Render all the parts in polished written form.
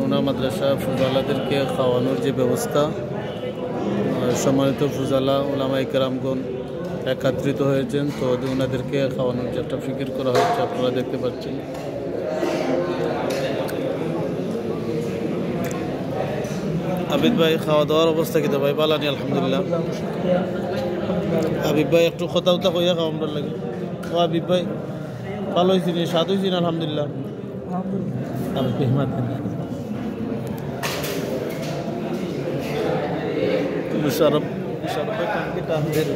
বরুণা মাদ্রাসা ফুজালাদেরকে খাওয়ানোর যে ব্যবস্থা, সম্মানিত ফুজালা উলামায়ে কেরামগণ একত্রিত হয়েছেন, তো ওনাদেরকে খাওয়ানোর যে একটা ফিকির করা হচ্ছে আপনারা দেখতে পাচ্ছেন। আবিদ ভাই, খাওয়া দাওয়ার অবস্থা কি? তো ভাই পালানি আলহামদুলিল্লাহ। আবিব ভাই একটু কথা উতা কইয়া খাওয়ানোর লাগে। ও আবিব ভাই ভালো হয়েছি নি, স্বাদ হয়েছি না? আলহামদুলিল্লাহ। মুশারফ ভাই টানকে টান দেন।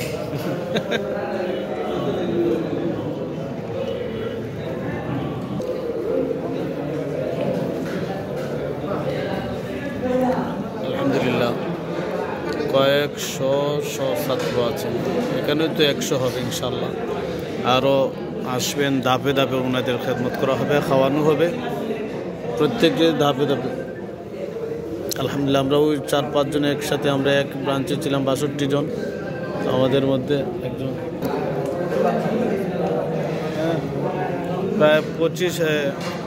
আলহামদুলিল্লাহ কয়েকশো ছাত্র আছেন এখানে, তো 100 হবে ইনশাল্লাহ। আরও আসবেন, ধাপে ধাপে ওনাদের খেদমত করা হবে, খাওয়ানো হবে প্রত্যেকে ধাপে ধাপে। আলহামদুলিল্লাহ আমরা ওই 4-5 জন একসাথে, আমরা এক ব্রাঞ্চে ছিলাম 62 জন, আমাদের মধ্যে একজন প্রায়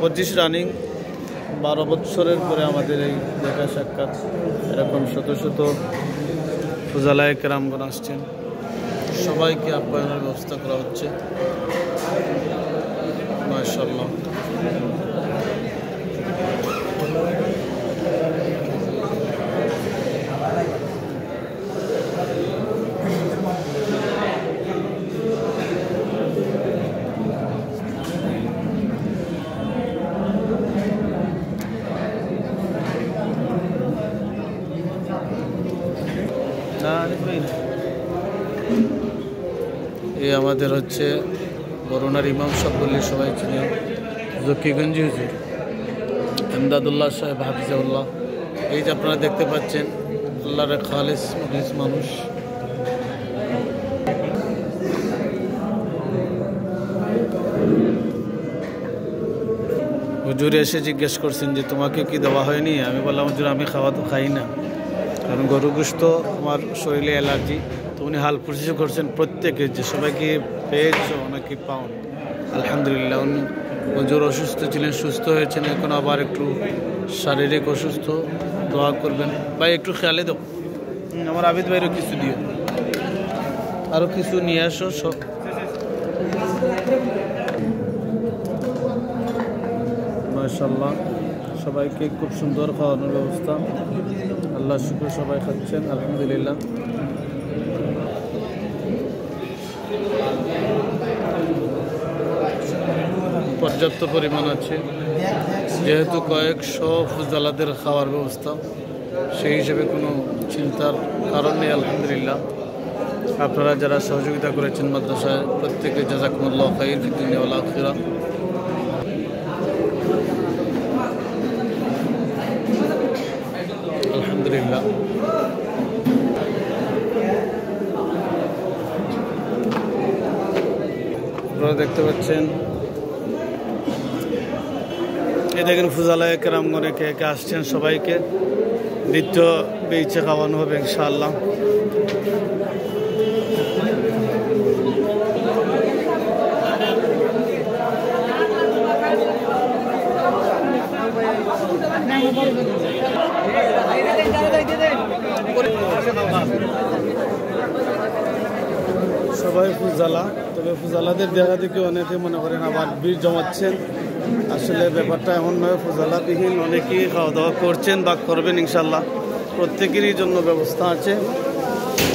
25 রানিং, 12 বৎসরের পরে আমাদের এই দেখা সাক্ষাৎ। এরকম শত শত ফুজালায়ে কেরামগণ আসছেন, সবাইকে আপ্যায়নের ব্যবস্থা করা হচ্ছে মাশাআল্লাহ। এই আমাদের হচ্ছে বরুণার ইমাম সাহেব বললে সবাই চিনেন, জকিগঞ্জি হুজুর এমদাদুল্লাহ সাহেব হাফিজাউল্লাহ। এই যে আপনারা দেখতে পাচ্ছেন, আল্লাহর খালিস মুখলিস মানুষ। হুজুর এসে জিজ্ঞেস করছেন যে তোমাকে কি দেওয়া হয়নি? আমি বললাম হুজুর আমি খাওয়া তো খাই না, কারণ গরু গোশত আমার শরীরে অ্যালার্জি। তো উনি হাল প্রসেস করছেন প্রত্যেকে, যে সবাইকে পেয়েছো নাকি পাও। আলহামদুলিল্লাহ উনি হুজুর অসুস্থ ছিলেন, সুস্থ হয়েছেন, এখন আবার একটু শারীরিক অসুস্থ। দোয়া করবেন ভাই, একটু খেয়ালে দাও। আমার আবিদ ভাইয়েরও কিছু দিও, আরও কিছু নিয়ে আসো সব। মাশাআল্লাহ সবাইকে খুব সুন্দর খাওয়ানোর ব্যবস্থা, আল্লাহ শুকর সবাই খাচ্ছেন আলহামদুলিল্লাহ। পর্যাপ্ত পরিমাণ আছে, যেহেতু কয়েকশো ফুজালাদের খাওয়ার ব্যবস্থা, সেই হিসেবে কোনো চিন্তার কারণ নেই আলহামদুলিল্লাহ। আপনারা যারা সহযোগিতা করেছেন মাদ্রাসায়, প্রত্যেকে জাযাকুমুল্লাহু খাইর ফিদ দুনিয়া ওয়াল আখিরাহ। আলহামদুলিল্লাহ আপনারা দেখতে পাচ্ছেন, এই দেখেন ফুজালায়ে কেরামগণ একে একে আসছেন, সবাইকে দ্বিতীয় বেইচে খাওয়ানো হবে ইনশাআল্লাহ। সবাই ফুজালা, তবে ফুজালাদের দেখা দেখি অনেকে মনে করেন আবার ভিড় জমাচ্ছেন। আসলে ব্যাপারটা এমন নয়, ফুজালাবিহীন অনেকেই খাওয়া দাওয়া করছেন বা করবেন ইনশাল্লাহ। প্রত্যেকেরই জন্য ব্যবস্থা আছে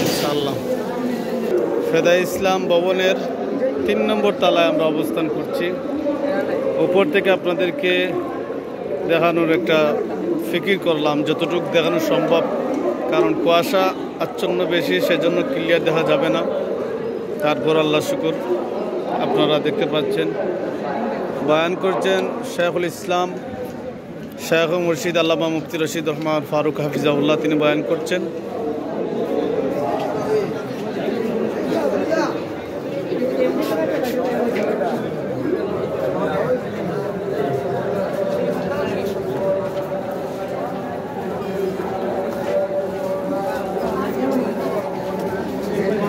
ইনশাল্লাহ। ফেদায়ে ইসলাম ভবনের 3 নম্বর তলায় আমরা অবস্থান করছি। উপর থেকে আপনাদেরকে দেখানোর একটা ফিকির করলাম, যতটুকু দেখানো সম্ভব, কারণ কুয়াশা আচ্ছন্ন বেশি, সেজন্য ক্লিয়ার দেখা যাবে না। তারপর আল্লাহ শুকর আপনারা দেখতে পাচ্ছেন, বয়ান করছেন শেখুল ইসলাম শেখ মুর্শিদ আল্লামা মুফতি রশিদ রহমান ফারুক হাফিজাউল্লাহ, তিনি বয়ান করছেন।